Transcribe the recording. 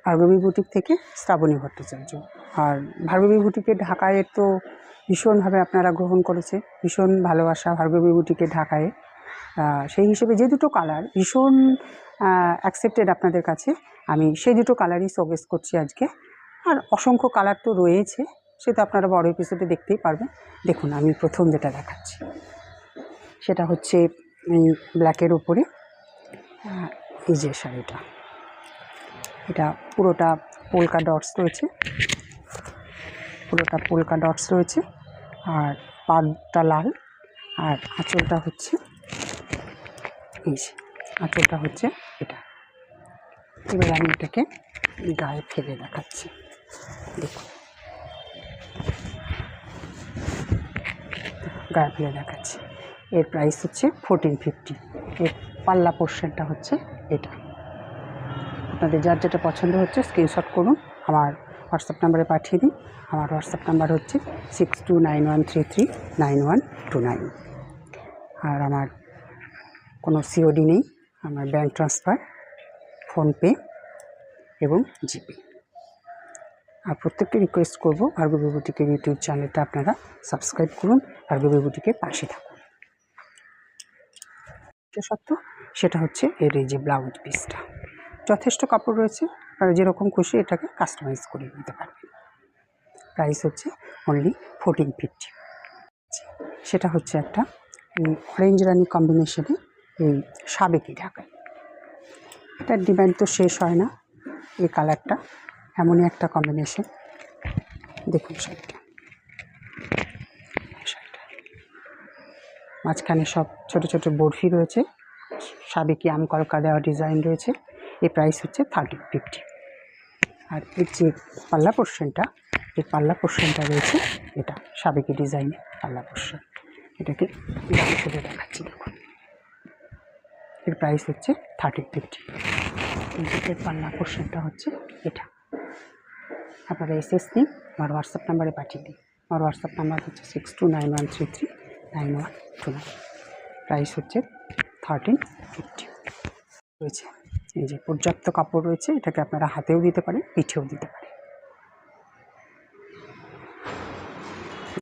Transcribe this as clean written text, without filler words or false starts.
Bhargavi boutique থেকে শ্রাবণী ভট্টাচার্য। আর ভার্গবী বুটিকের ঢাকায় তো ভীষণভাবে আপনারা গ্রহণ করেছে, ভীষণ ভালোবাসা ভার্গবী বুটিকের ঢাকায়। সেই হিসেবে যে দুটো কালার ভীষণ অ্যাকসেপ্টেড আপনাদের কাছে, আমি সেই দুটো কালারই সাজেস্ট করছি আজকে। আর অসংখ্য কালার তো রয়েছে, সেটা আপনারা বড় এপিসোডে দেখতেই পারবেন। দেখুন, আমি প্রথম যেটা দেখাচ্ছি সেটা হচ্ছে এই ব্ল্যাকের উপরে এই যে শাড়িটা, এটা পুরোটা পোলকা ডটস রয়েছে, পুরোটা পোলকা ডটস রয়েছে, আর পাড়টা লাল, আর আঁচলটা হচ্ছে এই যে আঁচলটা হচ্ছে এটা। এবার আমি এটাকে গায়ে ফেলে দেখাচ্ছি। দেখুন, গায়ে ফেলে দেখাচ্ছি। এর প্রাইস হচ্ছে 1450। এর পাল্লা পোর্শনটা হচ্ছে এটা। আপনাদের যার যেটা পছন্দ হচ্ছে স্ক্রিনশট করুন, আমার হোয়াটসঅ্যাপ নাম্বারে পাঠিয়ে দিন। আমার হোয়াটসঅ্যাপ নাম্বার হচ্ছে 6291339129। আর আমার কোনো সিওডি নেই, আমার ব্যাঙ্ক ট্রান্সফার, ফোনপে এবং জিপে। আর প্রত্যেককে রিকোয়েস্ট করবো ভার্গবী বুটিকের ইউটিউব চ্যানেলটা আপনারা সাবস্ক্রাইব করুন, ভার্গবী বুটিকের পাশে থাকুন। সত্য সেটা হচ্ছে এর এই যে ব্লাউজ পিসটা, যথেষ্ট কাপড় রয়েছে, আপনারা যেরকম খুশি এটাকে কাস্টমাইজ করে নিতে পারবেন। প্রাইস হচ্ছে অনলি 1450। সেটা হচ্ছে একটা অরেঞ্জ রানি কম্বিনেশনে এই সাবেকি ঢাকায়। এটার ডিমান্ড তো শেষ হয় না। এই কালারটা এমনই একটা কম্বিনেশন। দেখুন শাড়িটা, মাঝখানে সব ছোট ছোট বরফি রয়েছে, সাবেকি আম কলকা দেওয়া ডিজাইন রয়েছে। এই প্রাইস হচ্ছে 1350। আর এর যে পাল্লা পোর্শনটা, এই পাল্লা পোর্শনটা রয়েছে এটা সাবেকি ডিজাইনের পাল্লা পোর্শন। এটাকে করে দেখাচ্ছি। দেখুন, এর প্রাইস হচ্ছে 1350। এর পাল্লা পোর্শনটা হচ্ছে এটা। আপনারা এসএস নিন, আমার হোয়াটসঅ্যাপ নাম্বারে পাঠিয়ে দিন। আমার হোয়াটসঅ্যাপ নাম্বার হচ্ছে 6291339129। প্রাইস হচ্ছে 1350 রয়েছে। এই যে পর্যাপ্ত কাপড় রয়েছে, এটাকে আপনারা হাতেও দিতে পারেন, পিঠেও দিতে পারেন।